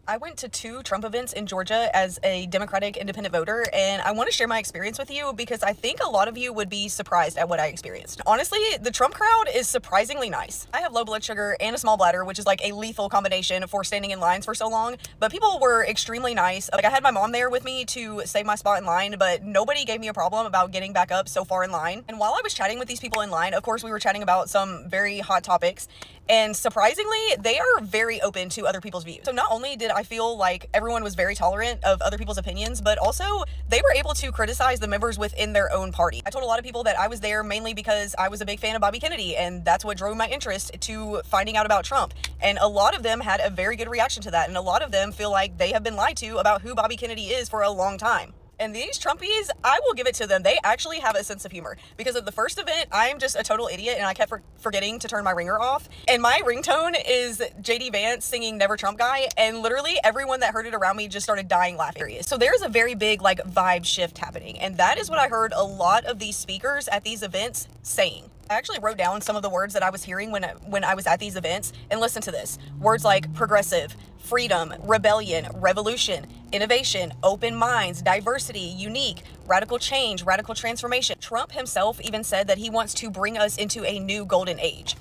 I went to 2 Trump events in Georgia as a Democratic independent voter, and I want to share my experience with you because I think a lot of you would be surprised at what I experienced. Honestly, the Trump crowd is surprisingly nice. I have low blood sugar and a small bladder, which is like a lethal combination for standing in lines for so long, but people were extremely nice. Like, I had my mom there with me to save my spot in line, but nobody gave me a problem about getting back up so far in line. And while I was chatting with these people in line, of course, we were chatting about some very hot topics, and surprisingly, they are very open to other people's views. So not only did I feel like everyone was very tolerant of other people's opinions, but also they were able to criticize the members within their own party. I told a lot of people that I was there mainly because I was a big fan of Bobby Kennedy, and that's what drove my interest to finding out about Trump. And a lot of them had a very good reaction to that, and a lot of them feel like they have been lied to about who Bobby Kennedy is for a long time. And these Trumpies, I will give it to them. They actually have a sense of humor. Because at the first event, I'm just a total idiot and I kept forgetting to turn my ringer off. And my ringtone is JD Vance singing Never Trump Guy. And literally everyone that heard it around me just started dying laughing. So there's a very big like vibe shift happening. And that is what I heard a lot of these speakers at these events saying. I actually wrote down some of the words that I was hearing when I was at these events, and listen to this. Words like progressive, freedom, rebellion, revolution, innovation, open minds, diversity, unique, radical change, radical transformation. Trump himself even said that he wants to bring us into a new golden age.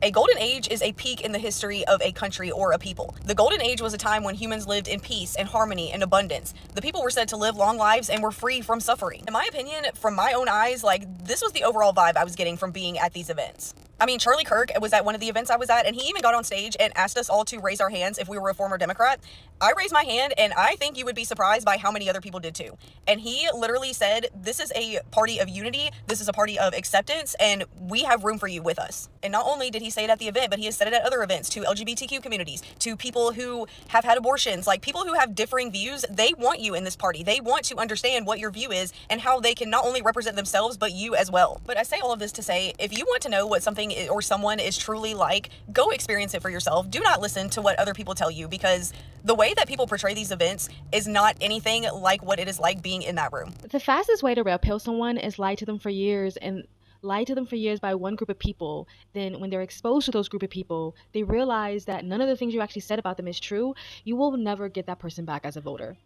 A golden age is a peak in the history of a country or a people. The golden age was a time when humans lived in peace and harmony and abundance. The people were said to live long lives and were free from suffering. In my opinion, from my own eyes, like, this was the overall vibe I was getting from being at these events. I mean, Charlie Kirk was at one of the events I was at, and he even got on stage and asked us all to raise our hands if we were a former Democrat. I raised my hand, and I think you would be surprised by how many other people did too. And he literally said, this is a party of unity, this is a party of acceptance, and we have room for you with us. And not only did he say it at the event, but he has said it at other events to LGBTQ communities, to people who have had abortions, like people who have differing views. They want you in this party. They want to understand what your view is and how they can not only represent themselves, but you as well. But I say all of this to say, if you want to know what something or someone is truly like, go experience it for yourself. Do not listen to what other people tell you, because the way that people portray these events is not anything like what it is like being in that room. The fastest way to red pill someone is lie to them for years, and lie to them for years by one group of people. Then when they're exposed to those group of people, they realize that none of the things you actually said about them is true. You will never get that person back as a voter,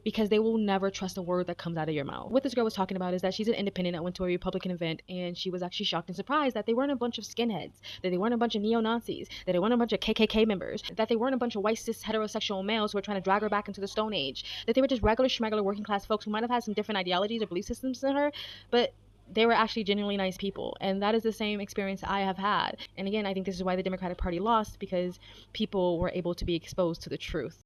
because they will never trust a word that comes out of your mouth. What this girl was talking about is that she's an independent that went to a Republican event, and she was actually shocked and surprised that they weren't a bunch of skinheads, that they weren't a bunch of neo-Nazis, that they weren't a bunch of KKK members, that they weren't a bunch of white cis heterosexual males who were trying to drag her back into the Stone Age, that they were just regular schmegular working class folks who might have had some different ideologies or belief systems than her, but they were actually genuinely nice people. And that is the same experience I have had. And again, I think this is why the Democratic Party lost, because people were able to be exposed to the truth.